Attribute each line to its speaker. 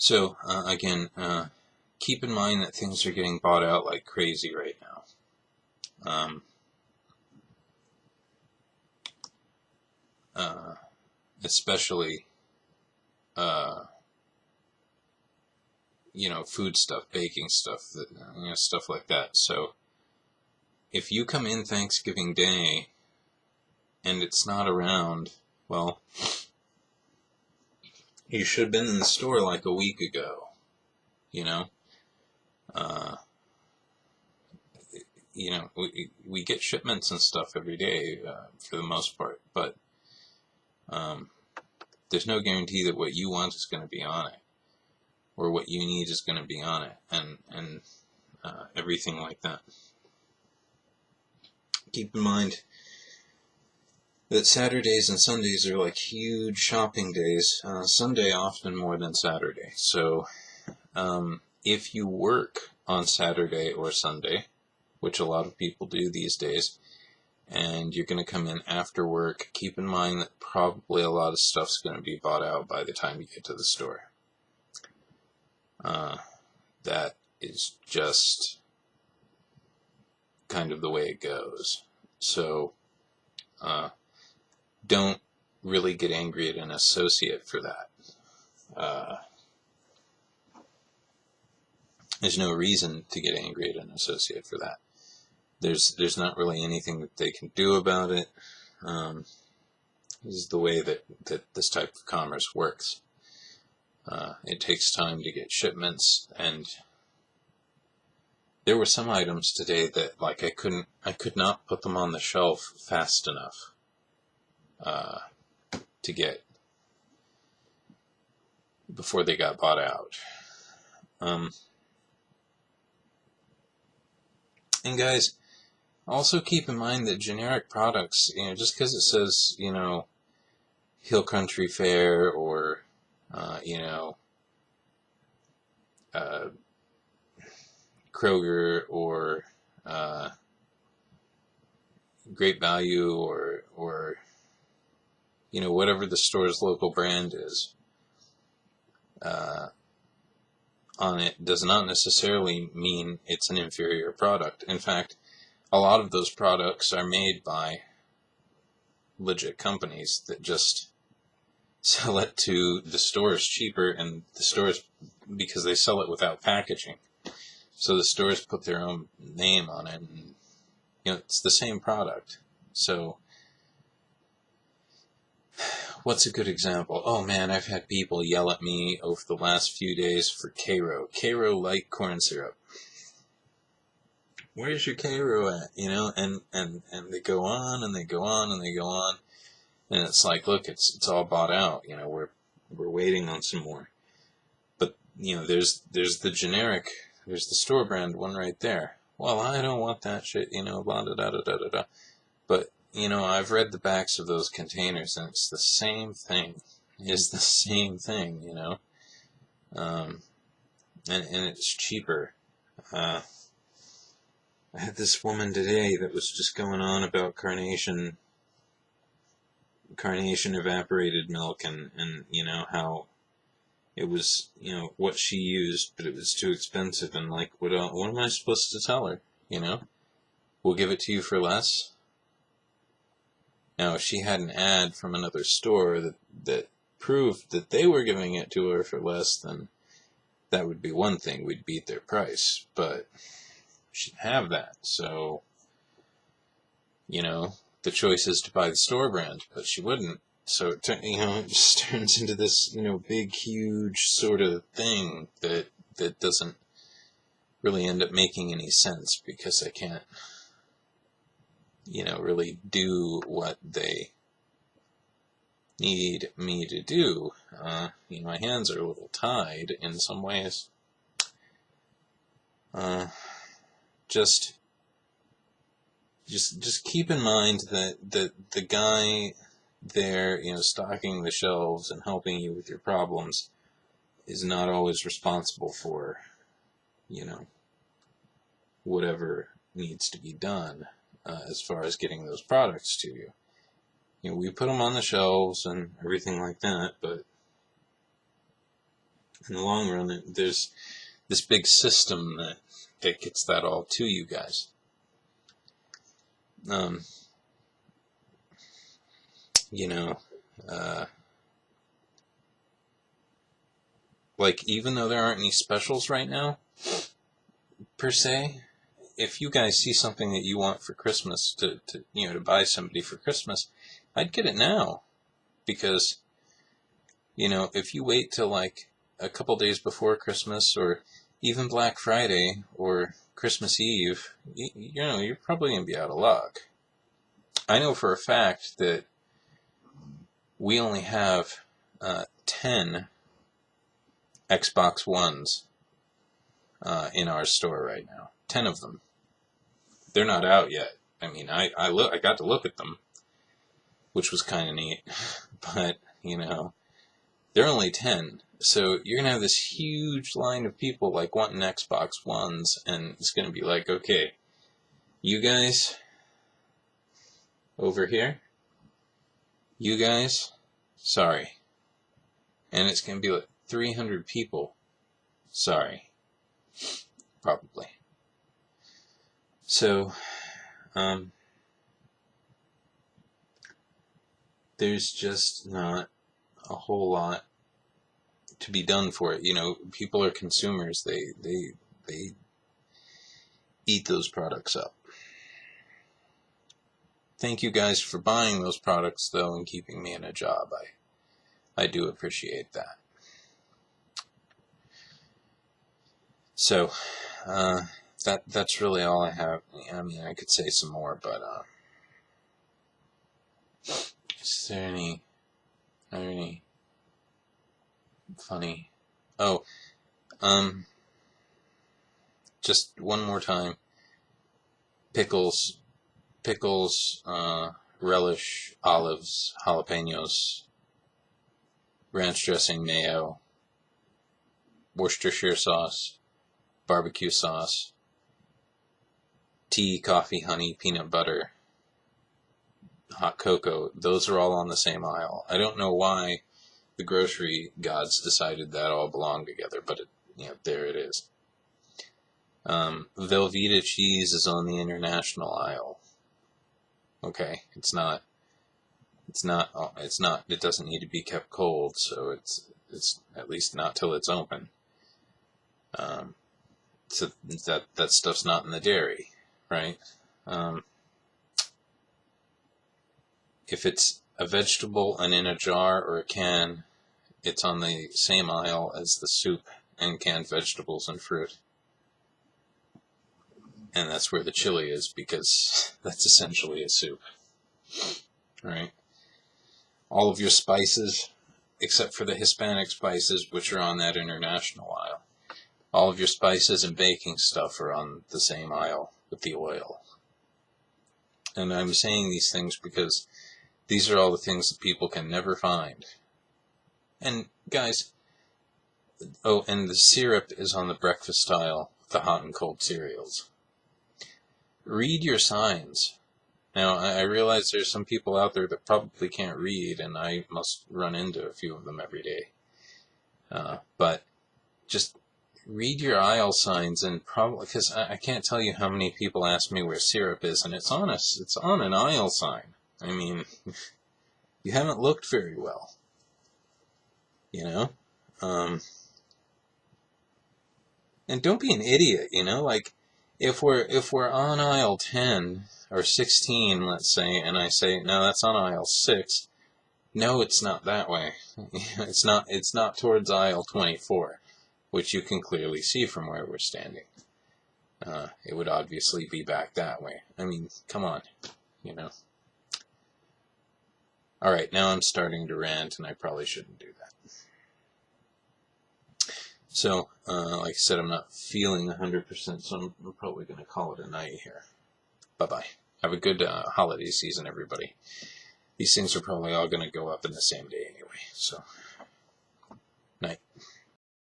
Speaker 1: So, again, keep in mind that things are getting bought out like crazy right now. Especially, food stuff, baking stuff, stuff like that. So, if you come in Thanksgiving Day and it's not around, well, you should have been in the store like a week ago, you know? We get shipments and stuff every day for the most part, but there's no guarantee that what you want is going to be on it, or what you need is going to be on it, and everything like that. Keep in mind that Saturdays and Sundays are like huge shopping days. Sunday often more than Saturday. So if you work on Saturday or Sunday, which a lot of people do these days, and you're going to come in after work, keep in mind that probably a lot of stuff's going to be bought out by the time you get to the store. That is just kind of the way it goes. So, don't really get angry at an associate for that. There's no reason to get angry at an associate for that. There's not really anything that they can do about it. This is the way that this type of commerce works. It takes time to get shipments, and there were some items today that I could not put them on the shelf fast enough to get before they got bought out. And guys, also keep in mind that generic products, just because it says, Hill Country Fair or, Kroger or Great Value or whatever the store's local brand is, on it does not necessarily mean it's an inferior product. In fact, a lot of those products are made by legit companies that just sell it to the stores cheaper, and the stores, because they sell it without packaging, so the stores put their own name on it, and it's the same product. So what's a good example? Oh man, I've had people yell at me over the last few days for Karo light corn syrup. Where's your Karo at? And they go on and they go on and they go on, and it's like, look, it's all bought out. We're waiting on some more. But there's the generic, there's the store brand one right there. Well, I don't want that shit. Blah da da da da da da. But I've read the backs of those containers, and it's the same thing. It's the same thing. And it's cheaper. I had this woman today that was just going on about carnation evaporated milk, and how it was, what she used, but it was too expensive, and like, what am I supposed to tell her? We'll give it to you for less. Now, if she had an ad from another store that proved that they were giving it to her for less, then that would be one thing. We'd beat their price, but she didn't have that. So, the choice is to buy the store brand, but she wouldn't. So, it just turns into this, big, huge sort of thing that doesn't really end up making any sense, because I can't, really do what they need me to do. My hands are a little tied in some ways. Just keep in mind that the guy there, stocking the shelves and helping you with your problems is not always responsible for, whatever needs to be done as far as getting those products to you. We put them on the shelves and everything like that, but in the long run, there's this big system that gets that all to you guys. You know, like, even though there aren't any specials right now, per se, if you guys see something that you want for Christmas to buy somebody for Christmas, I'd get it now. Because, if you wait till like a couple days before Christmas, or even Black Friday or Christmas Eve, you're probably going to be out of luck. I know for a fact that we only have 10 Xbox Ones in our store right now. 10 of them. They're not out yet. I mean, I got to look at them, which was kind of neat. But, they're only 10. So you're going to have this huge line of people like wanting Xbox Ones, and it's going to be like, okay, you guys over here, you guys, sorry. And it's going to be like 300 people, sorry. Probably. So, there's just not a whole lot to be done for it. People are consumers. They eat those products up. Thank you guys for buying those products, though, and keeping me in a job. I do appreciate that. So, that's really all I have. I mean, I could say some more, but is there any funny? Oh, just one more time. Pickles, relish, olives, jalapenos, ranch dressing, mayo, Worcestershire sauce, barbecue sauce, tea, coffee, honey, peanut butter, hot cocoa. Those are all on the same aisle. I don't know why the grocery gods decided that all belong together, but there it is. Velveeta cheese is on the international aisle. Okay, it doesn't need to be kept cold, so it's at least not till it's open. So that stuff's not in the dairy, right? If it's a vegetable and in a jar or a can, it's on the same aisle as the soup and canned vegetables and fruit. And that's where the chili is, because that's essentially a soup, right? All of your spices, except for the Hispanic spices, which are on that international aisle. All of your spices and baking stuff are on the same aisle with the oil. And I'm saying these things because these are all the things that people can never find. And guys, and the syrup is on the breakfast aisle, the hot and cold cereals. Read your signs. Now, I realize there's some people out there that probably can't read, and I must run into a few of them every day. But just read your aisle signs, and probably, because I can't tell you how many people ask me where syrup is, and it's on an aisle sign. I mean, you haven't looked very well, and don't be an idiot, like, if we're on aisle 10 or 16, let's say, and I say, no, that's on aisle 6. No, it's not that way. It's not towards aisle 24, which you can clearly see from where we're standing. It would obviously be back that way. I mean, come on, All right, now I'm starting to rant, and I probably shouldn't do that. So, like I said, I'm not feeling 100%, so I'm probably going to call it a night here. Bye-bye. Have a good holiday season, everybody. These things are probably all going to go up in the same day anyway, so night.